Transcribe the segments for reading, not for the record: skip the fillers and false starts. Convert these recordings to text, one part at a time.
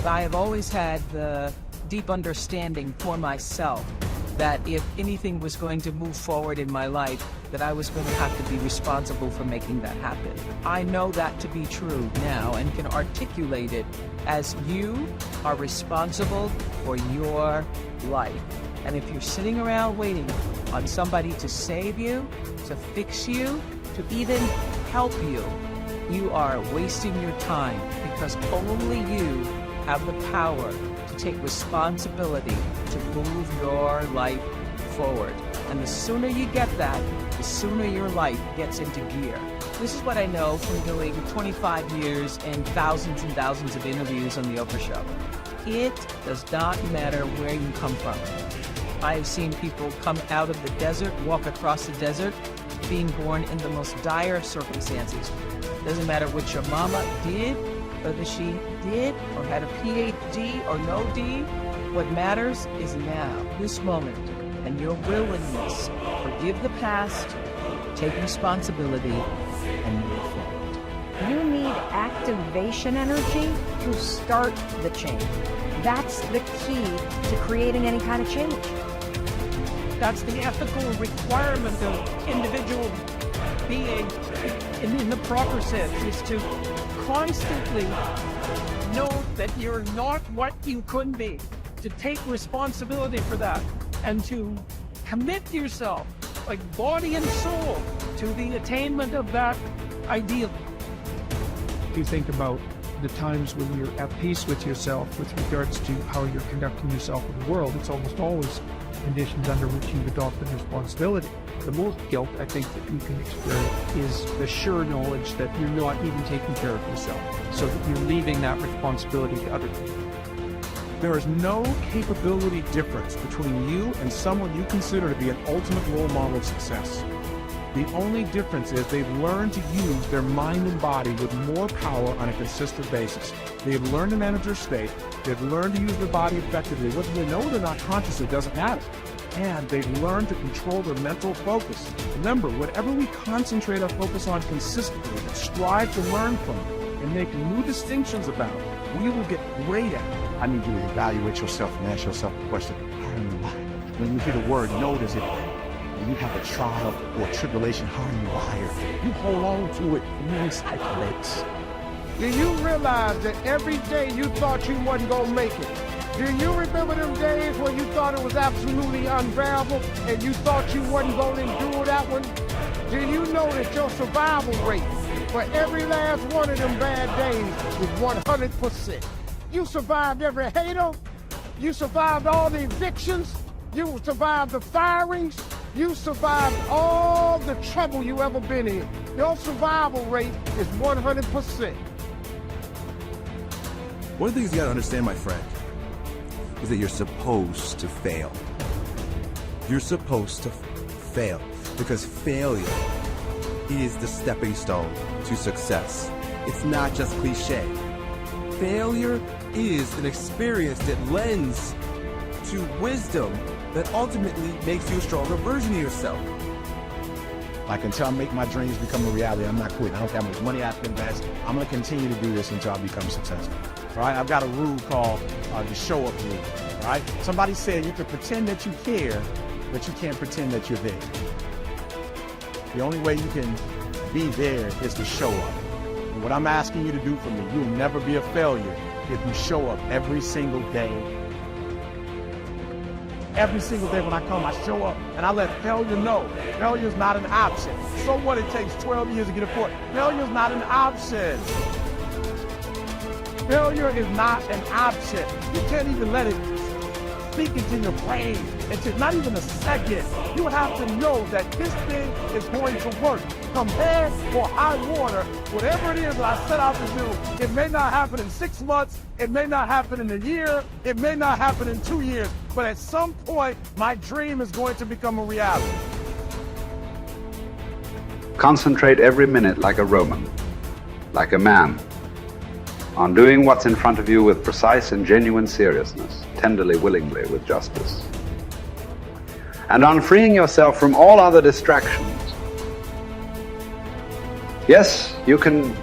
I have always had the deep understanding for myself that if anything was going to move forward in my life, that I was going to have to be responsible for making that happen. I know that to be true now and can articulate it as you are responsible for your life. And if you're sitting around waiting on somebody to save you, to fix you, to even help you, you are wasting your time, because only you have the power to take responsibility to move your life forward. And the sooner you get that, the sooner your life gets into gear. This is what I know from doing 25 years and thousands of interviews on the Oprah show. It does not matter where you come from. I have seen people come out of the desert, walk across the desert, being born in the most dire circumstances. Doesn't matter what your mama did, whether she did or had a PhD or no D. What matters is now, this moment, and your willingness to forgive the past, take responsibility, and move forward. You need activation energy to start the change. That's the key to creating any kind of change. That's the ethical requirement of individual being in the proper sense, is to constantly know that you're not what you could be, to take responsibility for that, and to commit yourself, like body and soul, to the attainment of that ideal. If you think about the times when you're at peace with yourself with regards to how you're conducting yourself in the world, it's almost always conditions under which you've adopted responsibility. The most guilt I think that you can experience is the sure knowledge that you're not even taking care of yourself, so that you're leaving that responsibility to other people. There is no capability difference between you and someone you consider to be an ultimate role model of success. The only difference is they've learned to use their mind and body with more power on a consistent basis. They've learned to manage their state. They've learned to use their body effectively. Whether they know it or not consciously doesn't matter. And they've learned to control their mental focus. Remember, whatever we concentrate our focus on consistently, strive to learn from it, and make new distinctions about it, we will get great at it. I need you to evaluate yourself and ask yourself the question, how are you wired? When you hear the word notice it, when you have a trial or a tribulation, how are you wired? You hold on to it and you recycle it. Do you realize that every day you thought you wasn't gonna make it? Do you remember them days when you thought it was absolutely unbearable and you thought you wasn't gonna endure that one? Do you know that your survival rate for every last one of them bad days was 100%? You survived every hater, you survived all the evictions, you survived the firings, you survived all the trouble you ever been in. Your survival rate is 100%. One of the things you gotta understand, my friend, is that you're supposed to fail. You're supposed to fail, because failure is the stepping stone to success. It's not just cliche. Failure is an experience that lends to wisdom that ultimately makes you a stronger version of yourself. Like, until I make my dreams become a reality, I'm not quitting. I don't care how much money I have to invest. I'm gonna continue to do this until I become successful. All right, I've got a rule called the show up rule. All right, somebody said you can pretend that you care, but you can't pretend that you're there. The only way you can be there is to show up. And what I'm asking you to do for me, you'll never be a failure if you show up every single day. Every single day when I come, I show up and I let failure know. Failure is not an option. So what, it takes 12 years to get a point. Failure is not an option. Failure is not an option. You can't even let it speak into your brain. It's not even a second. You have to know that this thing is going to work. Come bad or high water, whatever it is that I set out to do, it may not happen in 6 months, it may not happen in a year, it may not happen in 2 years, but at some point, my dream is going to become a reality. Concentrate every minute like a Roman, like a man, on doing what's in front of you with precise and genuine seriousness, tenderly, willingly, with justice. And on freeing yourself from all other distractions. Yes, you can,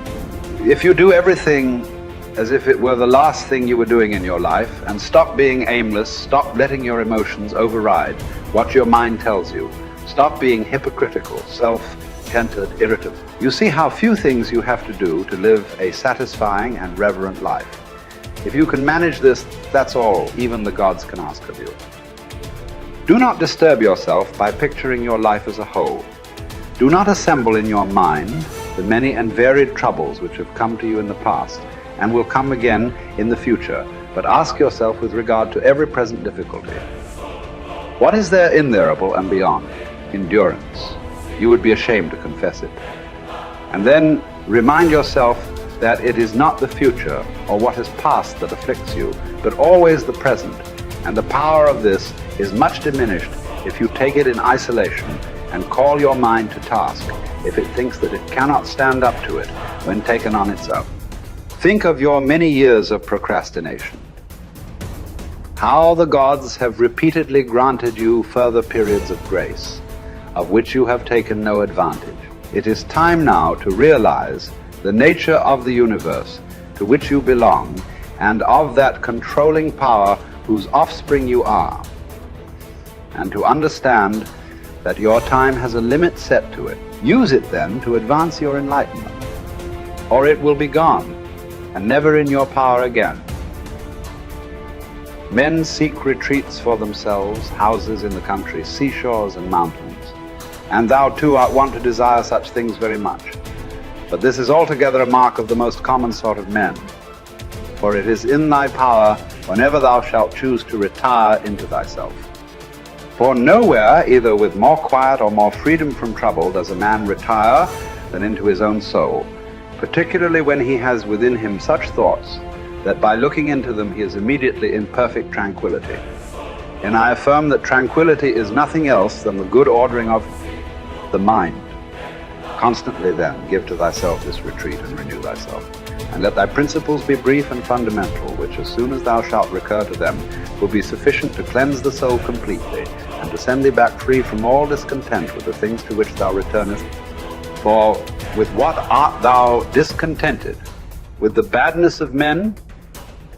if you do everything as if it were the last thing you were doing in your life, and stop being aimless, stop letting your emotions override what your mind tells you. Stop being hypocritical, self-centered, irritable. You see how few things you have to do to live a satisfying and reverent life. If you can manage this, that's all even the gods can ask of you. Do not disturb yourself by picturing your life as a whole. Do not assemble in your mind the many and varied troubles which have come to you in the past and will come again in the future, but ask yourself with regard to every present difficulty, what is there innerable and beyond? Endurance. You would be ashamed to confess it. And then remind yourself that it is not the future or what is past that afflicts you, but always the present, and the power of this is much diminished if you take it in isolation and call your mind to task if it thinks that it cannot stand up to it when taken on its own. Think of your many years of procrastination. How the gods have repeatedly granted you further periods of grace, of which you have taken no advantage. It is time now to realize the nature of the universe to which you belong and of that controlling power whose offspring you are, and to understand that your time has a limit set to it. Use it then to advance your enlightenment, or it will be gone and never in your power again. Men seek retreats for themselves, houses in the country, seashores and mountains, and thou too art wont to desire such things very much. But this is altogether a mark of the most common sort of men, for it is in thy power whenever thou shalt choose to retire into thyself. For nowhere, either with more quiet or more freedom from trouble, does a man retire than into his own soul, particularly when he has within him such thoughts that by looking into them he is immediately in perfect tranquility. And I affirm that tranquility is nothing else than the good ordering of the mind. Constantly then give to thyself this retreat and renew thyself. And let thy principles be brief and fundamental, which as soon as thou shalt recur to them will be sufficient to cleanse the soul completely, and to send thee back free from all discontent with the things to which thou returnest. For with what art thou discontented? With the badness of men?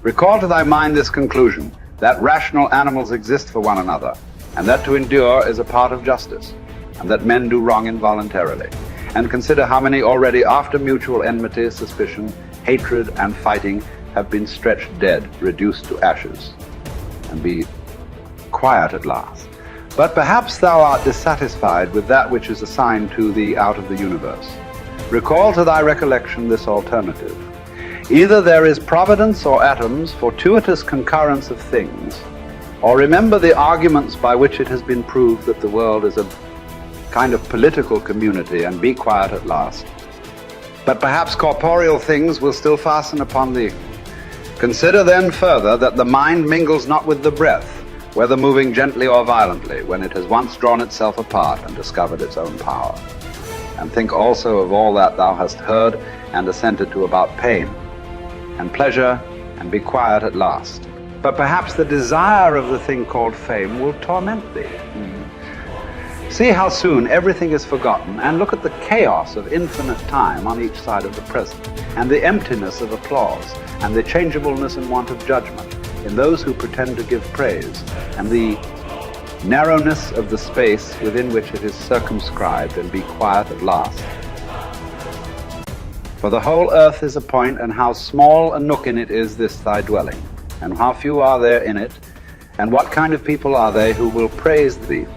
Recall to thy mind this conclusion, that rational animals exist for one another, and that to endure is a part of justice, and that men do wrong involuntarily. And consider how many already after mutual enmity, suspicion, hatred, and fighting have been stretched dead, reduced to ashes, and be quiet at last. But perhaps thou art dissatisfied with that which is assigned to thee out of the universe. Recall to thy recollection this alternative. Either there is providence or atoms, fortuitous concurrence of things, or remember the arguments by which it has been proved that the world is a kind of political community, and be quiet at last. But perhaps corporeal things will still fasten upon thee. Consider then further that the mind mingles not with the breath, whether moving gently or violently, when it has once drawn itself apart and discovered its own power. And think also of all that thou hast heard and assented to about pain and pleasure, and be quiet at last. But perhaps the desire of the thing called fame will torment thee. See how soon everything is forgotten, and look at the chaos of infinite time on each side of the present, and the emptiness of applause, and the changeableness and want of judgment in those who pretend to give praise, and the narrowness of the space within which it is circumscribed, and be quiet at last. For the whole earth is a point, and how small a nook in it is this thy dwelling, and how few are there in it, and what kind of people are they who will praise thee?